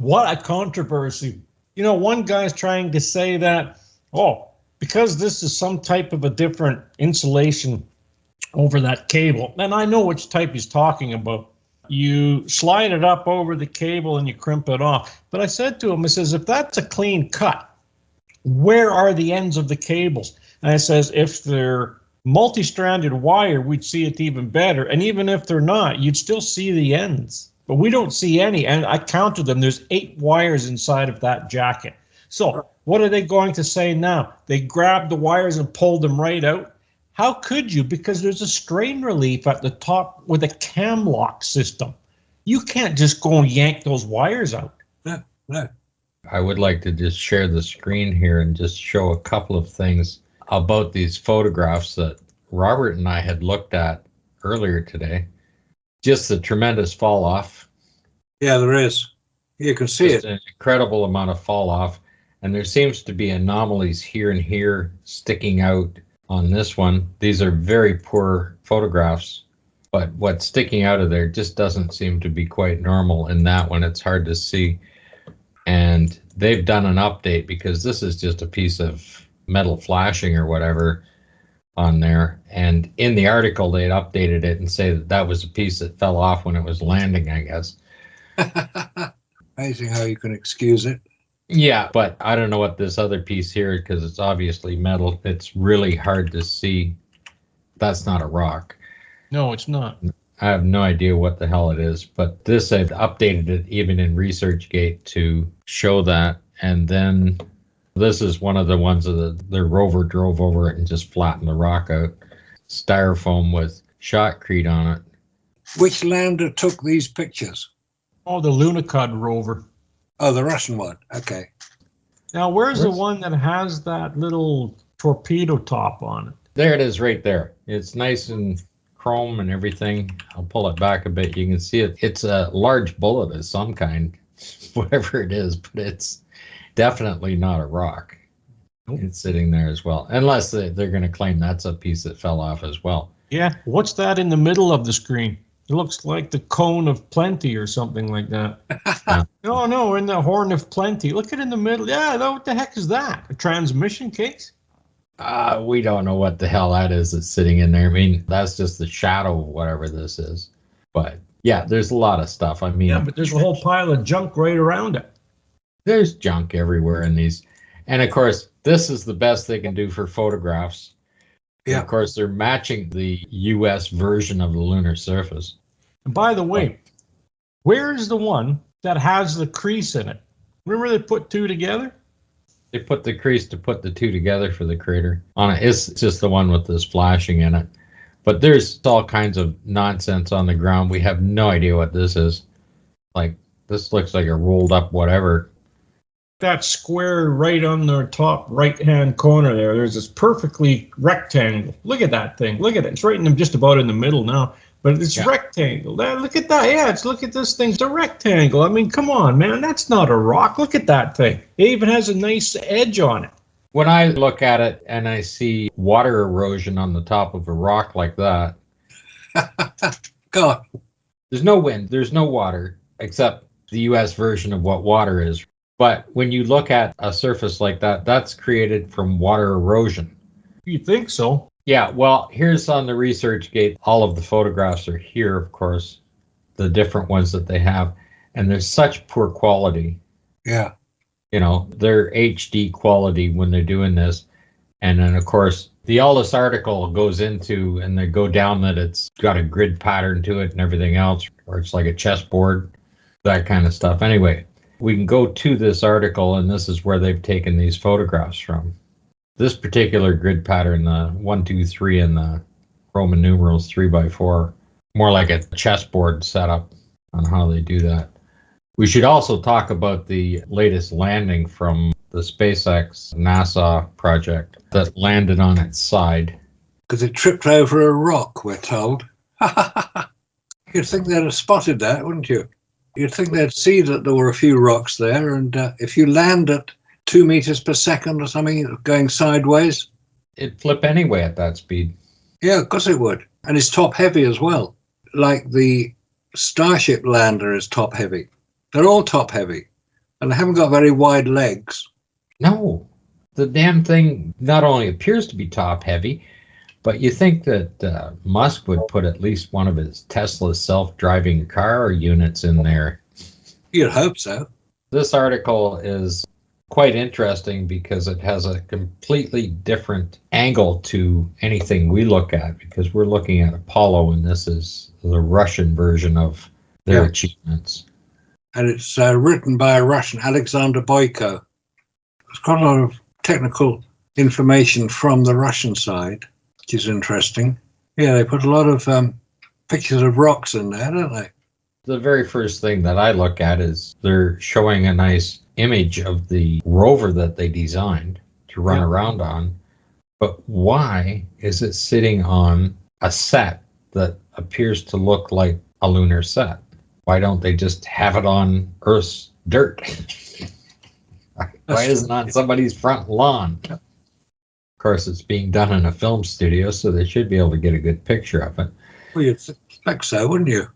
What a controversy. You know, one guy's trying to say that, oh, because this is some type of a different insulation over that cable, and I know which type he's talking about. You slide it up over the cable and you crimp it off. But I said to him, I says, if that's a clean cut, where are the ends of the cables? And I says, if they're multi-stranded wire, we'd see it even better. And even if they're not, you'd still see the ends. But we don't see any. And I counted them. There's 8 wires inside of that jacket. So what are they going to say now? They grabbed the wires and pulled them right out. How could you? Because there's a strain relief at the top with a cam lock system. You can't just go and yank those wires out. No. I would like to just share the screen here and just show a couple of things about these photographs that Robert and I had looked at earlier today. Just the tremendous fall off. Yeah, there is. You can see it. An incredible amount of fall off. And there seems to be anomalies here and here sticking out on this one. These are very poor photographs, but what's sticking out of there just doesn't seem to be quite normal. In that one, it's hard to see. And they've done an update because this is just a piece of metal flashing or whatever on there. And in the article, they had updated it and say that that was a piece that fell off when it was landing, I guess. Amazing how you can excuse it. Yeah, but I don't know what this other piece here, because it's obviously metal. It's really hard to see. That's not a rock. No, it's not. I have no idea what the hell it is, but this, I've updated it even in ResearchGate to show that. And then this is one of the ones that the rover drove over it and just flattened the rock out. Styrofoam with shotcrete on it. Which lander took these pictures? Oh, the Lunokhod rover. Oh, the Russian one. Okay. Now, where's the one that has that little torpedo top on it? There it is right there. It's nice and chrome and everything. I'll pull it back a bit. You can see it. It's a large bullet of some kind, whatever it is, but it's definitely not a rock. Nope. It's sitting there as well, unless they're going to claim that's a piece that fell off as well. Yeah. What's that in the middle of the screen? It looks like the cone of plenty or something like that. No, in the horn of plenty. Look at it in the middle. Yeah, what the heck is that? A transmission case? We don't know what the hell that is that's sitting in there. I mean, that's just the shadow of whatever this is. But yeah, there's a lot of stuff. I mean, yeah, but there's a whole pile of junk right around it. There's junk everywhere in these. And of course, this is the best they can do for photographs. Yeah. And of course, they're matching the US version of the lunar surface. And by the way, where's the one that has the crease in it? Remember they put 2 together? They put the crease to put the 2 together for the crater on it. It's just the one with this flashing in it. But there's all kinds of nonsense on the ground. We have no idea what this is. Like, this looks like a rolled up whatever. That square right on the top right-hand corner there, there's this perfectly rectangle. Look at that thing. Look at it. It's right in just about in the middle now. But it's rectangle. Look at that. Yeah, look at this thing. It's a rectangle. I mean, come on, man. That's not a rock. Look at that thing. It even has a nice edge on it. When I look at it and I see water erosion on the top of a rock like that. God. There's no wind. There's no water, except the US version of what water is. But when you look at a surface like that, that's created from water erosion. You think so? Yeah, well, here's on the ResearchGate. All of the photographs are here, of course, the different ones that they have. And there's such poor quality. Yeah. You know, they're HD quality when they're doing this. And then, of course, all this article goes into, and they go down that it's got a grid pattern to it and everything else, or it's like a chessboard, that kind of stuff. Anyway, we can go to this article, and this is where they've taken these photographs from. This particular grid pattern, the 1, 2, 3, and the Roman numerals 3x4, more like a chessboard setup on how they do that. We should also talk about the latest landing from the SpaceX NASA project that landed on its side. Because it tripped over a rock, we're told. You'd think they'd have spotted that, wouldn't you? You'd think they'd see that there were a few rocks there, and if you land at 2 meters per second or something going sideways, it'd flip anyway at that speed. Yeah, of course it would. And it's top heavy as well. Like the Starship lander is top heavy. They're all top heavy. And they haven't got very wide legs. No, the damn thing not only appears to be top heavy, but you think that Musk would put at least one of his Tesla self-driving car units in there. You'd hope so. This article is quite interesting because it has a completely different angle to anything we look at, because we're looking at Apollo and this is the Russian version of their achievements. And it's written by a Russian, Alexander Boyko. There's quite a lot of technical information from the Russian side, which is interesting. Yeah, they put a lot of pictures of rocks in there, don't they? The very first thing that I look at is they're showing a nice image of the rover that they designed to run around on. But why is it sitting on a set that appears to look like a lunar set? Why don't they just have it on Earth's dirt? Why isn't it on somebody's front lawn? Of course, it's being done in a film studio, so they should be able to get a good picture of it. Well, you'd expect so, wouldn't you?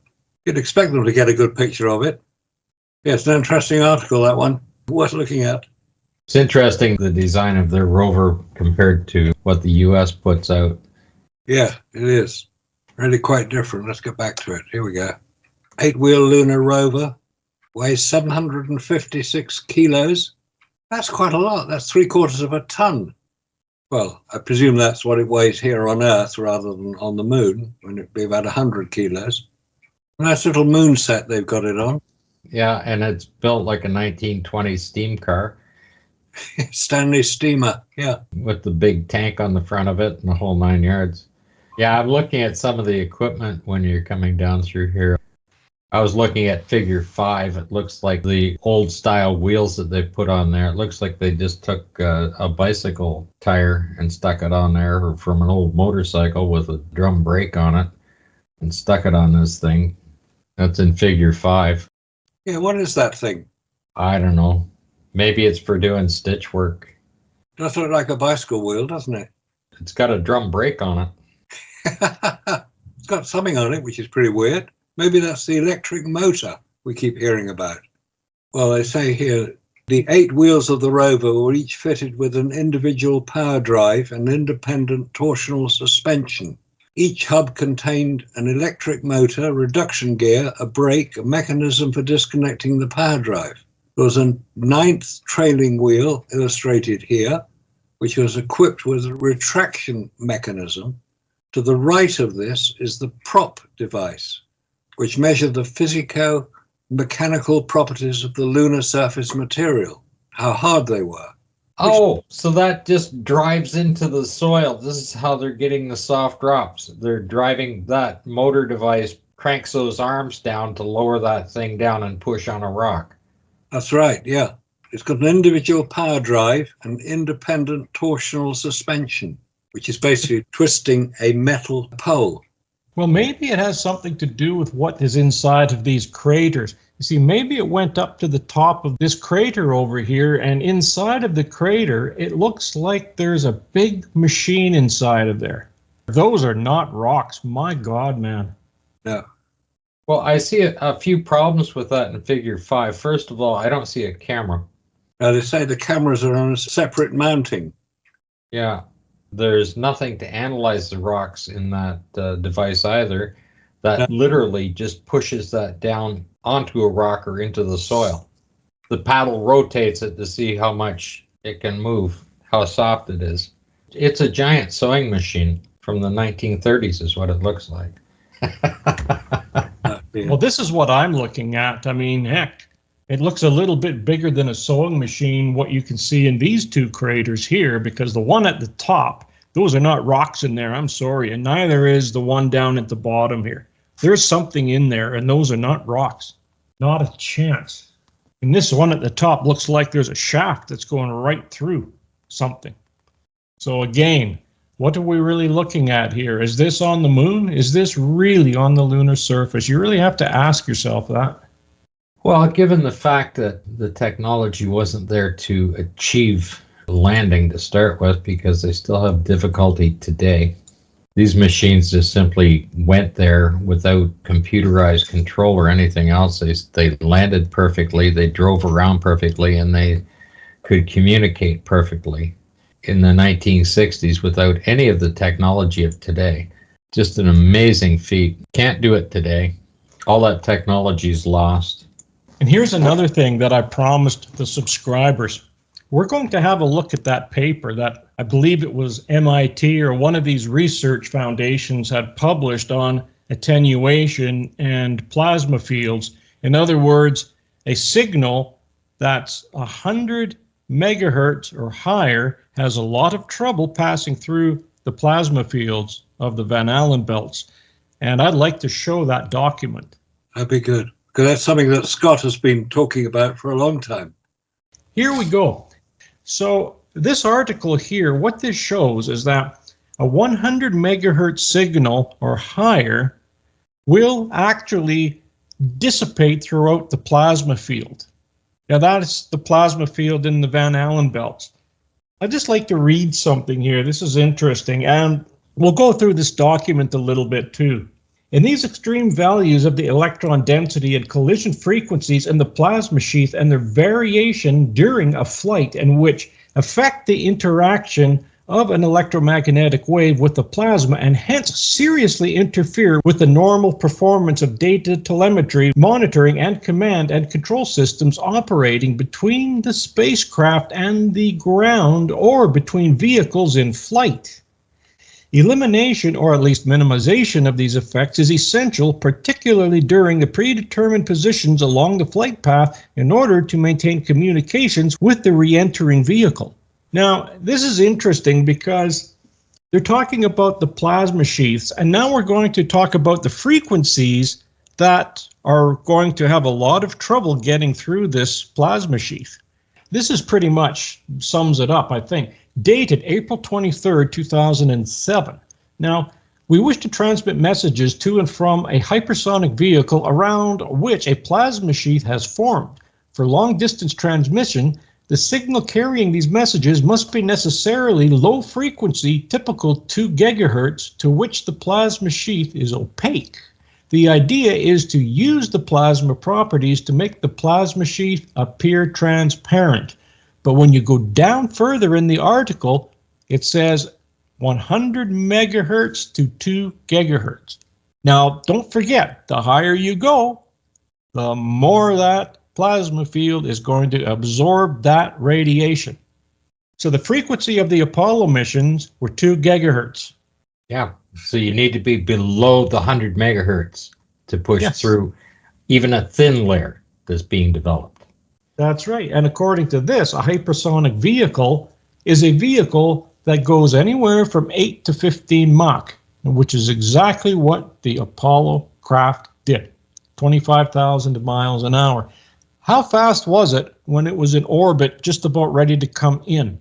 You'd expect them to get a good picture of it. Yeah, it's an interesting article, that one. Worth looking at. It's interesting, the design of their rover compared to what the US puts out. Yeah, it is. Really quite different. Let's get back to it. Here we go. 8-wheel lunar rover. Weighs 756 kilos. That's quite a lot. That's 3/4 of a ton. Well, I presume that's what it weighs here on Earth rather than on the moon, when it'd be about 100 kilos. Nice little moon set they've got it on. Yeah, and it's built like a 1920s steam car. Stanley steamer, yeah. With the big tank on the front of it and the whole 9 yards. Yeah, I'm looking at some of the equipment when you're coming down through here. I was looking at figure 5. It looks like the old style wheels that they put on there. It looks like they just took a bicycle tire and stuck it on there from an old motorcycle with a drum brake on it and stuck it on this thing. That's in figure 5. Yeah, what is that thing? I don't know. Maybe it's for doing stitch work. Does look like a bicycle wheel, doesn't it? It's got a drum brake on it. It's got something on it, which is pretty weird. Maybe that's the electric motor we keep hearing about. Well, they say here, the 8 wheels of the rover were each fitted with an individual power drive and independent torsional suspension. Each hub contained an electric motor, reduction gear, a brake, a mechanism for disconnecting the power drive. There was a 9th trailing wheel illustrated here, which was equipped with a retraction mechanism. To the right of this is the prop device, which measured the physico-mechanical properties of the lunar surface material, how hard they were. Oh, so that just drives into the soil. This is how they're getting the soft drops. They're driving that motor device, cranks those arms down to lower that thing down and push on a rock. That's right, yeah. It's got an individual power drive and independent torsional suspension, which is basically twisting a metal pole. Well, maybe it has something to do with what is inside of these craters. You see, maybe it went up to the top of this crater over here, and inside of the crater, it looks like there's a big machine inside of there. Those are not rocks. My God, man. No. Well, I see a few problems with that in figure 5. First of all, I don't see a camera. Now, they say the cameras are on a separate mounting. Yeah. There's nothing to analyze the rocks in that device either. That literally just pushes that down onto a rock or into the soil. The paddle rotates it to see how much it can move, how soft it is. It's a giant sewing machine from the 1930s is what it looks like. Well, this is what I'm looking at. I mean, heck, it looks a little bit bigger than a sewing machine, what you can see in these 2 craters here, because the one at the top, those are not rocks in there, I'm sorry, and neither is the one down at the bottom here. There's something in there, and those are not rocks. Not a chance. And this one at the top looks like there's a shaft that's going right through something. So again, what are we really looking at here? Is this on the moon? Is this really on the lunar surface? You really have to ask yourself that. Well, given the fact that the technology wasn't there to achieve landing to start with, because they still have difficulty today. These machines just simply went there without computerized control or anything else. They landed perfectly, they drove around perfectly, and they could communicate perfectly in the 1960s without any of the technology of today. Just an amazing feat. Can't do it today. All that technology is lost. And here's another thing that I promised the subscribers. We're going to have a look at that paper that I believe it was MIT or one of these research foundations had published on attenuation and plasma fields. In other words, a signal that's 100 megahertz or higher has a lot of trouble passing through the plasma fields of the Van Allen belts. And I'd like to show that document. That'd be good, because that's something that Scott has been talking about for a long time. Here we go. So this article here, what this shows is that a 100 megahertz signal or higher will actually dissipate throughout the plasma field. Now that's the plasma field in the Van Allen belts. I'd just like to read something here. This is interesting, and we'll go through this document a little bit too. In these extreme values of the electron density and collision frequencies in the plasma sheath and their variation during a flight and which affect the interaction of an electromagnetic wave with the plasma and hence seriously interfere with the normal performance of data telemetry, monitoring, and command and control systems operating between the spacecraft and the ground or between vehicles in flight. Elimination, or at least minimization, of these effects is essential, particularly during the predetermined positions along the flight path in order to maintain communications with the re-entering vehicle. Now, this is interesting because they're talking about the plasma sheaths, and now we're going to talk about the frequencies that are going to have a lot of trouble getting through this plasma sheath. This is pretty much sums it up, I think. Dated April 23rd, 2007. Now, we wish to transmit messages to and from a hypersonic vehicle around which a plasma sheath has formed. For long-distance transmission, the signal carrying these messages must be necessarily low frequency, typical 2 gigahertz, to which the plasma sheath is opaque. The idea is to use the plasma properties to make the plasma sheath appear transparent. But when you go down further in the article, it says 100 megahertz to 2 gigahertz. Now, don't forget, the higher you go, the more that plasma field is going to absorb that radiation. So the frequency of the Apollo missions were 2 gigahertz. Yeah, so you need to be below the 100 megahertz to push through even a thin layer that's being developed. That's right. And according to this, a hypersonic vehicle is a vehicle that goes anywhere from 8 to 15 Mach, which is exactly what the Apollo craft did, 25,000 miles an hour. How fast was it when it was in orbit, just about ready to come in?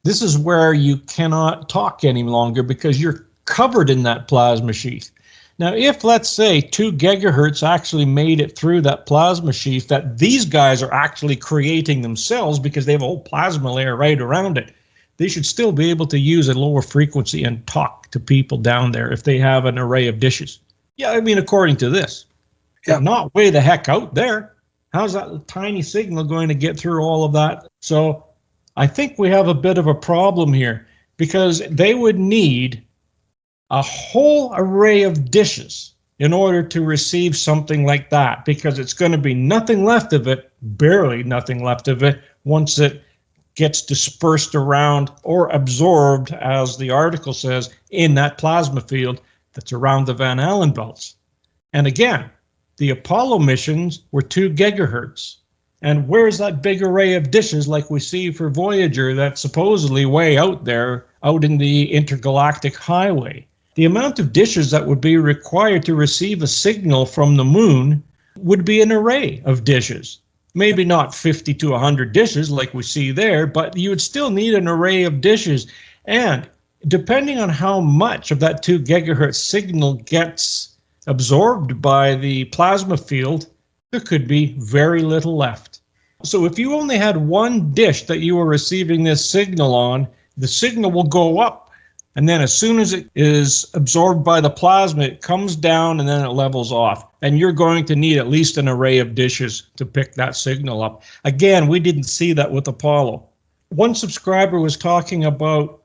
This is where you cannot talk any longer because you're covered in that plasma sheath. Now, if, let's say, 2 gigahertz actually made it through that plasma sheath that these guys are actually creating themselves because they have a whole plasma layer right around it, they should still be able to use a lower frequency and talk to people down there if they have an array of dishes. Yeah, I mean, according to this. Yeah. But not way the heck out there. How's that tiny signal going to get through all of that? So I think we have a bit of a problem here because they would need a whole array of dishes in order to receive something like that, because it's going to be nothing left of it, barely nothing left of it, once it gets dispersed around or absorbed, as the article says, in that plasma field that's around the Van Allen belts. And again, the Apollo missions were 2 gigahertz. And where's that big array of dishes like we see for Voyager that's supposedly way out there, out in the intergalactic highway? The amount of dishes that would be required to receive a signal from the moon would be an array of dishes. Maybe not 50 to 100 dishes like we see there, but you would still need an array of dishes. And depending on how much of that 2 gigahertz signal gets absorbed by the plasma field, there could be very little left. So if you only had one dish that you were receiving this signal on, the signal will go up And then as soon as it is absorbed by the plasma, it comes down and then it levels off. And you're going to need at least an array of dishes to pick that signal up. Again, we didn't see that with Apollo. One subscriber was talking about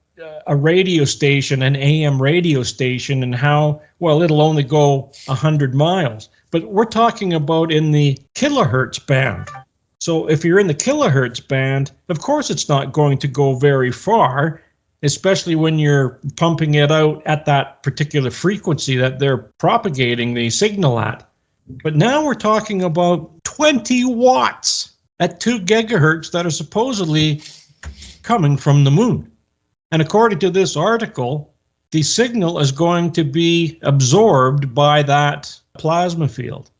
a radio station, an AM radio station, and how, well, it'll only go 100 miles. But we're talking about in the kilohertz band. So if you're in the kilohertz band, of course it's not going to go very far, especially when you're pumping it out at that particular frequency that they're propagating the signal at. But now we're talking about 20 watts at 2 gigahertz that are supposedly coming from the moon. And according to this article, the signal is going to be absorbed by that plasma field.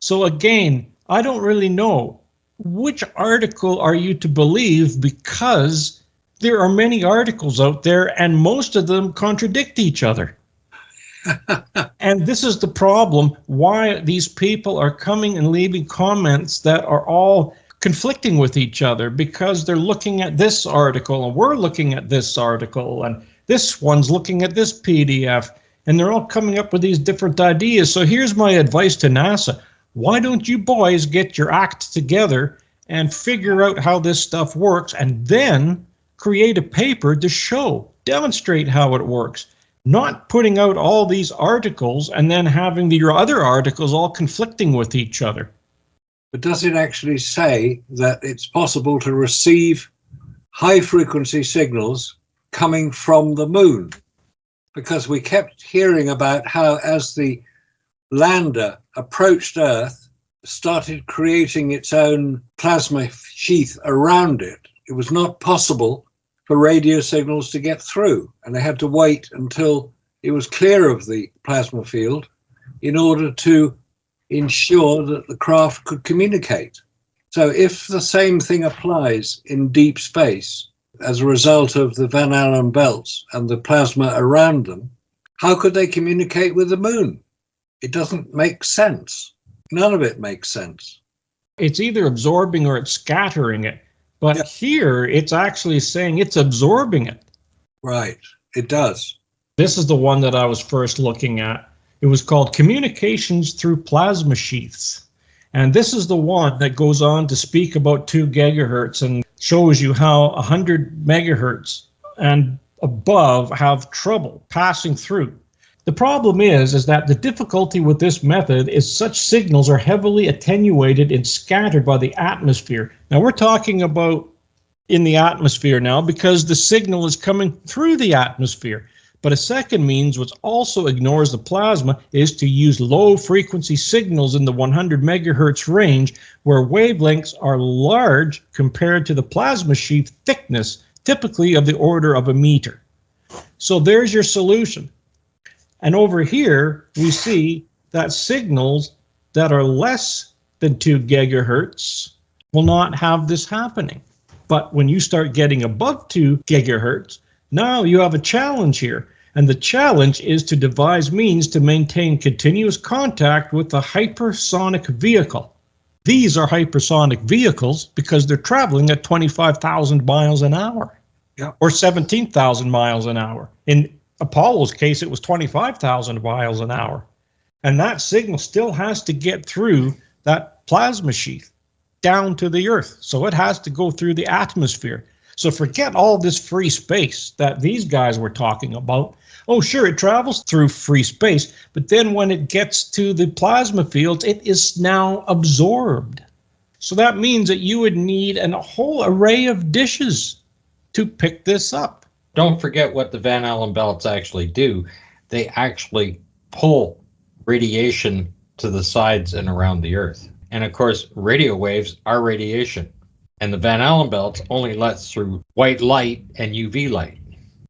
So again, I don't really know which article are you to believe, because there are many articles out there and most of them contradict each other. And this is the problem, why these people are coming and leaving comments that are all conflicting with each other, because they're looking at this article and we're looking at this article and this one's looking at this PDF, and they're all coming up with these different ideas. So here's my advice to NASA. Why don't you boys get your act together and figure out how this stuff works, and then create a paper to show, demonstrate how it works, not putting out all these articles and then having your other articles all conflicting with each other. But does it actually say that it's possible to receive high frequency signals coming from the moon? Because we kept hearing about how, as the lander approached Earth, started creating its own plasma sheath around it, it was not possible for radio signals to get through, and they had to wait until it was clear of the plasma field in order to ensure that the craft could communicate. So if the same thing applies in deep space as a result of the Van Allen belts and the plasma around them, how could they communicate with the moon? It doesn't make sense. None of it makes sense. It's either absorbing or it's scattering it. But here it's actually saying it's absorbing it. Right, it does. This is the one that I was first looking at. It was called Communications Through Plasma Sheaths. And this is the one that goes on to speak about 2 gigahertz and shows you how 100 megahertz and above have trouble passing through. The problem is that the difficulty with this method is such signals are heavily attenuated and scattered by the atmosphere. Now we're talking about in the atmosphere now because the signal is coming through the atmosphere. But a second means, which also ignores the plasma, is to use low frequency signals in the 100 megahertz range where wavelengths are large compared to the plasma sheath thickness, typically of the order of a meter. So there's your solution. And over here, we see that signals that are less than 2 gigahertz will not have this happening. But when you start getting above 2 gigahertz, now you have a challenge here. And the challenge is to devise means to maintain continuous contact with a hypersonic vehicle. These are hypersonic vehicles because they're traveling at 25,000 miles an hour, or 17,000 miles an hour. In Apollo's case, it was 25,000 miles an hour. And that signal still has to get through that plasma sheath down to the Earth. So it has to go through the atmosphere. So forget all this free space that these guys were talking about. Oh, sure, it travels through free space, but then when it gets to the plasma fields, it is now absorbed. So that means that you would need a whole array of dishes to pick this up. Don't forget what the Van Allen belts actually do. They actually pull radiation to the sides and around the Earth. And of course, radio waves are radiation. And the Van Allen belts only lets through white light and UV light.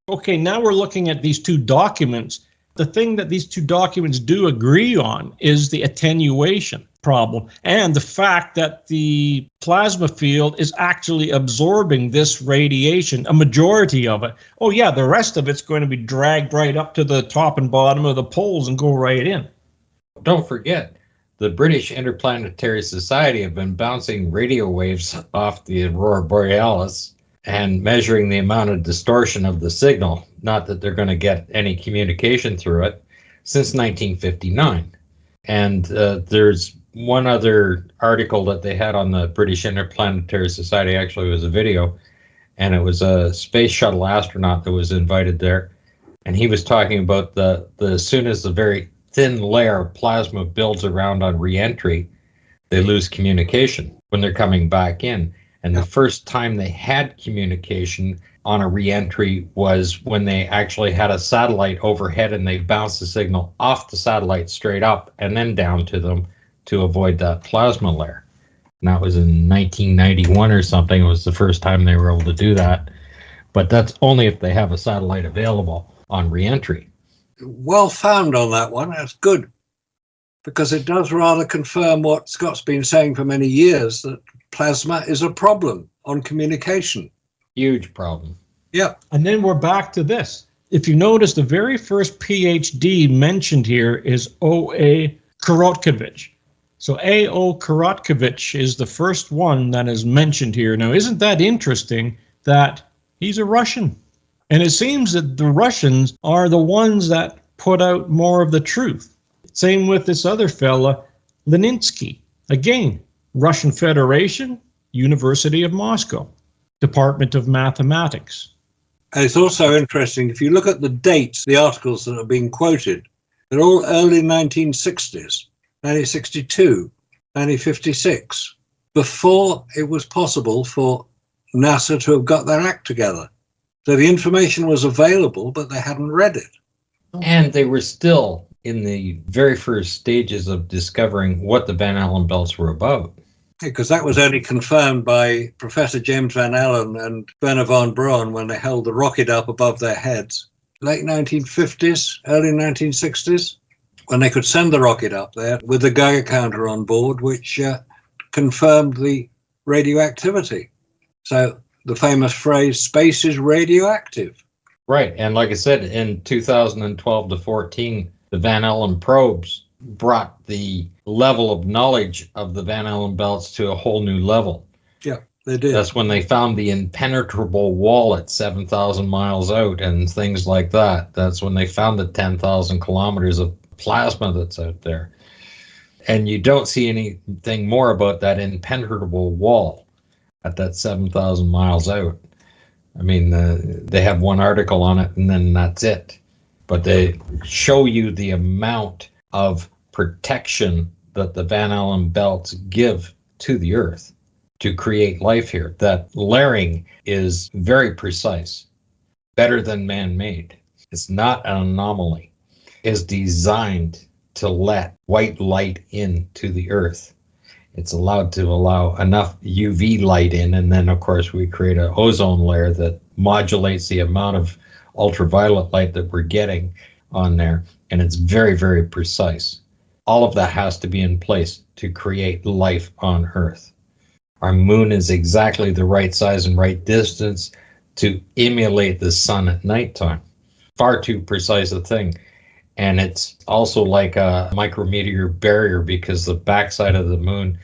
Okay, now we're looking at these 2 documents. The thing that these 2 documents do agree on is the attenuation problem and the fact that the plasma field is actually absorbing this radiation, a majority of it. Oh yeah, the rest of it's going to be dragged right up to the top and bottom of the poles and go right in. Don't forget, the British Interplanetary Society have been bouncing radio waves off the Aurora Borealis, and measuring the amount of distortion of the signal, not that they're going to get any communication through it, since 1959. And there's one other article that they had on the British Interplanetary Society. Actually, it was a video, and it was a space shuttle astronaut that was invited there. And he was talking about the as soon as the very thin layer of plasma builds around on reentry, they lose communication when they're coming back in. And the first time they had communication on a reentry was when they actually had a satellite overhead and they bounced the signal off the satellite straight up and then down to them to avoid that plasma layer. And that was in 1991 or something. It was the first time they were able to do that. But that's only if they have a satellite available on reentry. Well found on that one. That's good, because it does rather confirm what Scott's been saying for many years, that plasma is a problem on communication. Huge problem. Yeah. And then we're back to this. If you notice, the very first PhD mentioned here is O.A. Korotkovich. So A.O. Korotkovich is the first one that is mentioned here. Now, isn't that interesting that he's a Russian? And it seems that the Russians are the ones that put out more of the truth. Same with this other fella, Leninsky. Again, Russian Federation, University of Moscow, Department of Mathematics. And it's also interesting, if you look at the dates, the articles that are being quoted, they're all early 1960s, 1962, 1956, before it was possible for NASA to have got their act together. So the information was available, but they hadn't read it. And they were still in the very first stages of discovering what the Van Allen belts were about. Because that was only confirmed by Professor James Van Allen and Werner von Braun when they held the rocket up above their heads. Late 1950s, early 1960s, when they could send the rocket up there with the Geiger counter on board, which confirmed the radioactivity. So the famous phrase, space is radioactive. Right. And like I said, in 2012 to 14, the Van Allen probes brought the level of knowledge of the Van Allen belts to a whole new level. Yeah, they did. That's when they found the impenetrable wall at 7,000 miles out and things like that. That's when they found the 10,000 kilometers of plasma that's out there. And you don't see anything more about that impenetrable wall at that 7,000 miles out. I mean, they have one article on it and then that's it. But they show you the amount of protection that the Van Allen belts give to the Earth to create life here. That layering is very precise, better than man-made. It's not an anomaly. It's designed to let white light into the Earth. It's allowed to allow enough UV light in, and then of course we create an ozone layer that modulates the amount of ultraviolet light that we're getting on there, and it's very, very precise. All of that has to be in place to create life on Earth. Our moon is exactly the right size and right distance to emulate the sun at nighttime. Far too precise a thing. And it's also like a micrometeor barrier, because the backside of the moon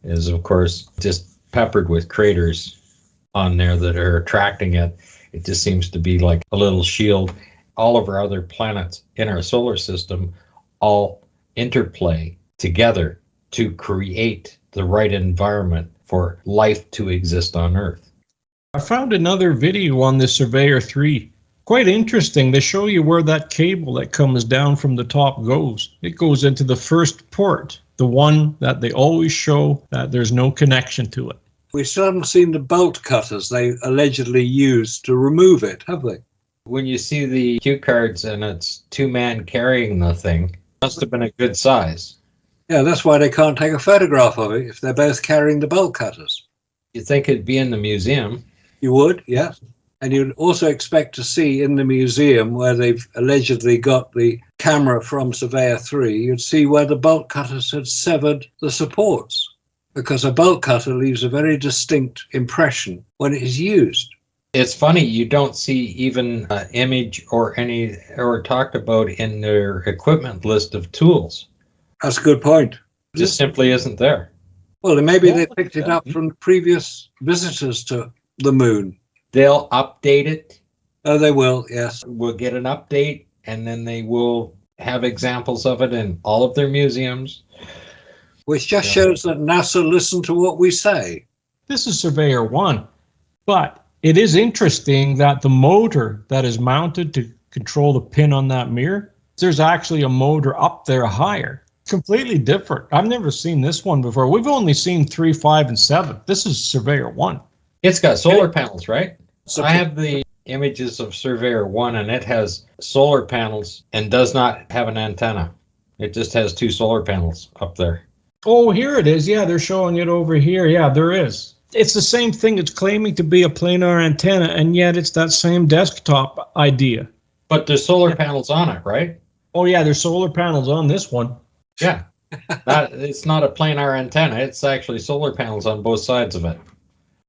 is, of course, just peppered with craters on there that are attracting it. It just seems to be like a little shield. All of our other planets in our solar system all interplay together to create the right environment for life to exist on Earth. I found another video on the Surveyor 3. Quite interesting. They show you where that cable that comes down from the top goes. It goes into the first port, the one that they always show that there's no connection to it. We still haven't seen the bolt cutters they allegedly used to remove it, have they? When you see the cue cards and it's two men carrying the thing, must have been a good size. Yeah, that's why they can't take a photograph of it if they're both carrying the bolt cutters. You'd think it'd be in the museum. You would, yeah. And you'd also expect to see in the museum where they've allegedly got the camera from Surveyor 3, you'd see where the bolt cutters had severed the supports, because a bolt cutter leaves a very distinct impression when it is used. It's funny, you don't see even an image or talked about in their equipment list of tools. That's a good point. It just simply isn't there. Well, maybe they picked it up from previous visitors to the moon. they'll update it. Oh, they will, yes. We'll get an update, and then they will have examples of it in all of their museums. Which just shows that NASA listened to what we say. This is Surveyor 1, but it is interesting that the motor that is mounted to control the pin on that mirror, there's actually a motor up there higher. Completely different. I've never seen this one before. We've only seen 3, 5, and 7. This is Surveyor 1. It's got solar panels, right? So I have the images of Surveyor 1, and it has solar panels and does not have an antenna. It just has 2 solar panels up there. Oh, here it is. Yeah, they're showing it over here. Yeah, there is. It's the same thing. It's claiming to be a planar antenna, and yet it's that same desktop idea. But there's solar panels on it, right? Oh, yeah, there's solar panels on this one. Yeah. It's not a planar antenna. It's actually solar panels on both sides of it.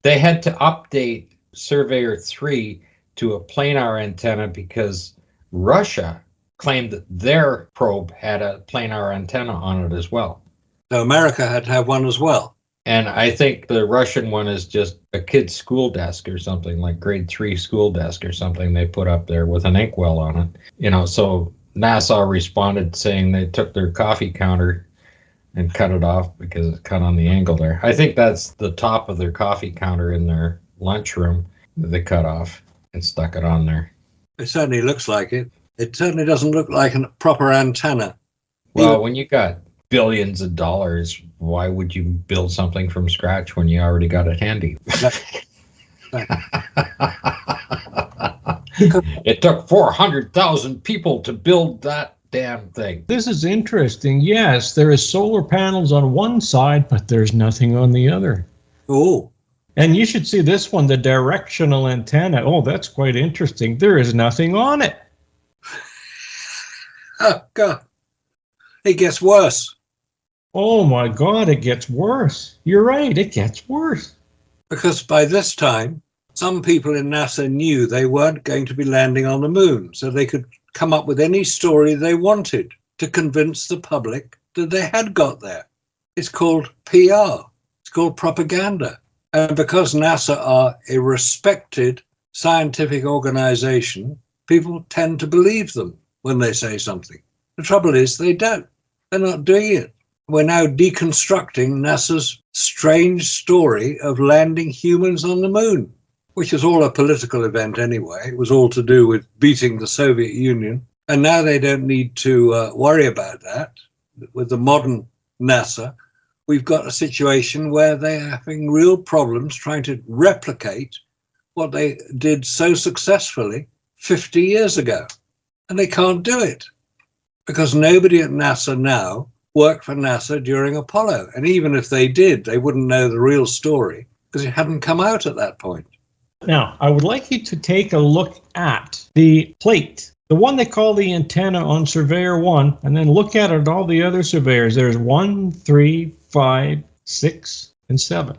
They had to update Surveyor 3 to a planar antenna because Russia claimed that their probe had a planar antenna on it as well. So America had to have one as well. And I think the Russian one is just a kid's school desk or something, like grade 3 school desk or something they put up there with an inkwell on it. You know, so NASA responded saying they took their coffee counter and cut it off because it's cut on the angle there. I think that's the top of their coffee counter in their lunchroom that they cut off and stuck it on there. It certainly looks like it. It certainly doesn't look like a proper antenna. Well, when you got billions of dollars, why would you build something from scratch when you already got it handy? It took 400,000 people to build that damn thing. This is interesting. Yes, there is solar panels on one side, but there's nothing on the other. Oh. And you should see this one, the directional antenna. Oh, that's quite interesting. There is nothing on it. Oh, God. It gets worse. Oh, my God, it gets worse. You're right, it gets worse. Because by this time, some people in NASA knew they weren't going to be landing on the moon, so they could come up with any story they wanted to convince the public that they had got there. It's called PR. It's called propaganda. And because NASA are a respected scientific organization, people tend to believe them when they say something. The trouble is they don't. They're not doing it. We're now deconstructing NASA's strange story of landing humans on the moon, which is all a political event anyway. It was all to do with beating the Soviet Union. And now they don't need to worry about that. With the modern NASA, we've got a situation where they're having real problems trying to replicate what they did so successfully 50 years ago. And they can't do it because nobody at NASA now worked for NASA during Apollo. And even if they did, they wouldn't know the real story because it hadn't come out at that point. Now, I would like you to take a look at the plate, the one they call the antenna on Surveyor 1, and then look at it at all the other surveyors. There's 1, 3, 5, 6, and 7.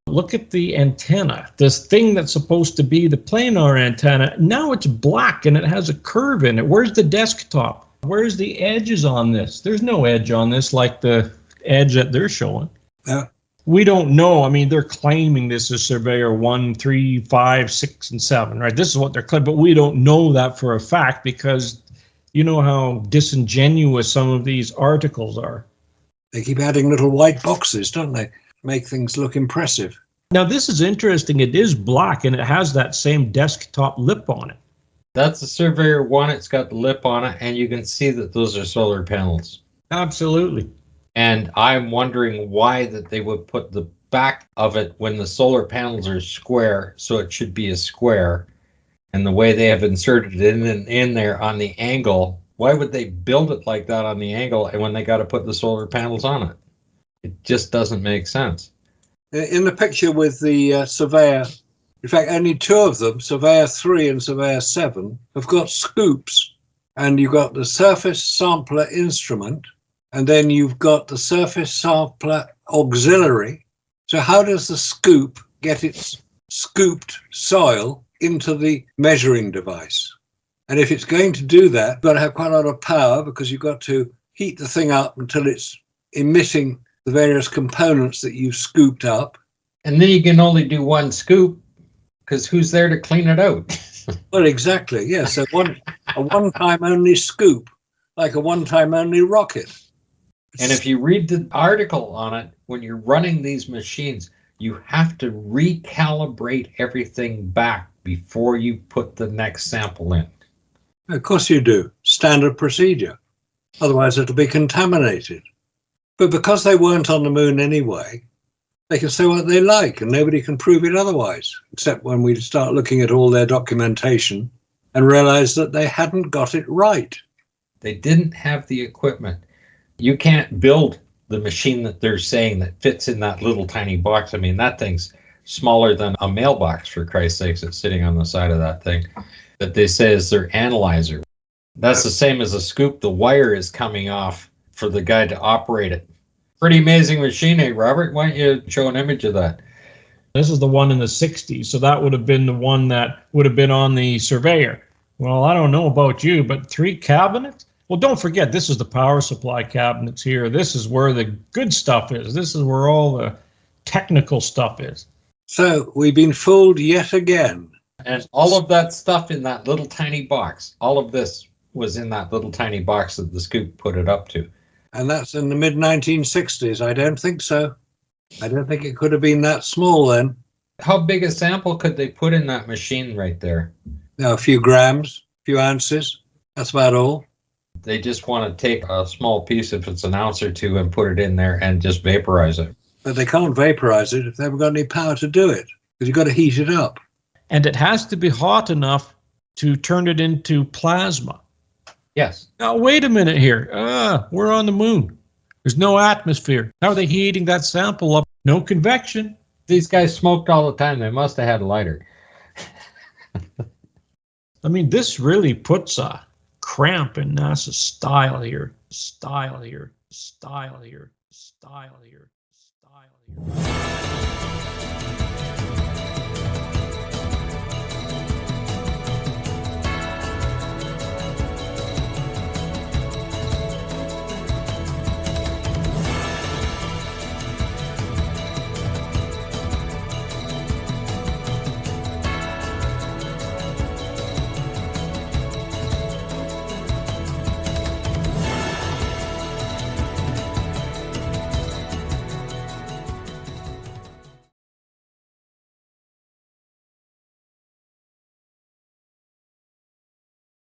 Look at the antenna, this thing that's supposed to be the planar antenna. Now it's black and it has a curve in it. Where's the desktop? Where's the edges on this? There's no edge on this like the edge that they're showing. Yeah. We don't know. I mean, they're claiming this is Surveyor 1, 3, 5, 6, and 7, right? This is what they're claiming, but we don't know that for a fact because you know how disingenuous some of these articles are. They keep adding little white boxes, don't they? Make things look impressive. Now, this is interesting. It is black and it has that same desktop lip on it. That's the Surveyor 1. It's got the lip on it, and you can see that those are solar panels. Absolutely. And I'm wondering why that they would put the back of it when the solar panels are square, so it should be a square. And the way they have inserted it in there on the angle, why would they build it like that on the angle and when they got to put the solar panels on it? It just doesn't make sense. In the picture with the Surveyor, in fact, only 2 of them, Surveyor 3 and Surveyor 7, have got scoops. And you've got the surface sampler instrument, and then you've got the surface sampler auxiliary. So how does the scoop get its scooped soil into the measuring device? And if it's going to do that, you've got to have quite a lot of power because you've got to heat the thing up until it's emitting the various components that you've scooped up. And then you can only do one scoop because who's there to clean it out? Well, exactly. Yes, a one-time only scoop, like a one-time only rocket. And if you read the article on it, when you're running these machines, you have to recalibrate everything back before you put the next sample in. Of course you do. Standard procedure. Otherwise it'll be contaminated. But because they weren't on the moon anyway, they can say what they like and nobody can prove it otherwise, except when we start looking at all their documentation and realize that they hadn't got it right. They didn't have the equipment. You can't build the machine that they're saying that fits in that little tiny box. I mean, that thing's smaller than a mailbox, for Christ's sakes. It's sitting on the side of that thing. That they say is their analyzer. That's the same as a scoop. The wire is coming off for the guy to operate it. Pretty amazing machine, eh, Robert? Why don't you show an image of that? This is the one in the 60s, so that would have been the one that would have been on the Surveyor. Well, I don't know about you, but 3 cabinets? Well, don't forget, this is the power supply cabinets here. This is where the good stuff is. This is where all the technical stuff is. So we've been fooled yet again. And all of that stuff in that little tiny box, all of this was in that little tiny box that the scoop put it up to. And that's in the mid-1960s. I don't think so. I don't think it could have been that small then. How big a sample could they put in that machine right there? Now, a few grams, a few ounces. That's about all. They just want to take a small piece, if it's an ounce or two, and put it in there and just vaporize it. But they can't vaporize it if they haven't got any power to do it, because you've got to heat it up. And it has to be hot enough to turn it into plasma. Yes. Now, wait a minute here. We're on the moon. There's no atmosphere. How are they heating that sample up? No convection. These guys smoked all the time. They must have had a lighter. I mean, this really puts a cramp in NASA's style here. Style here. Style here. Style here. Style here.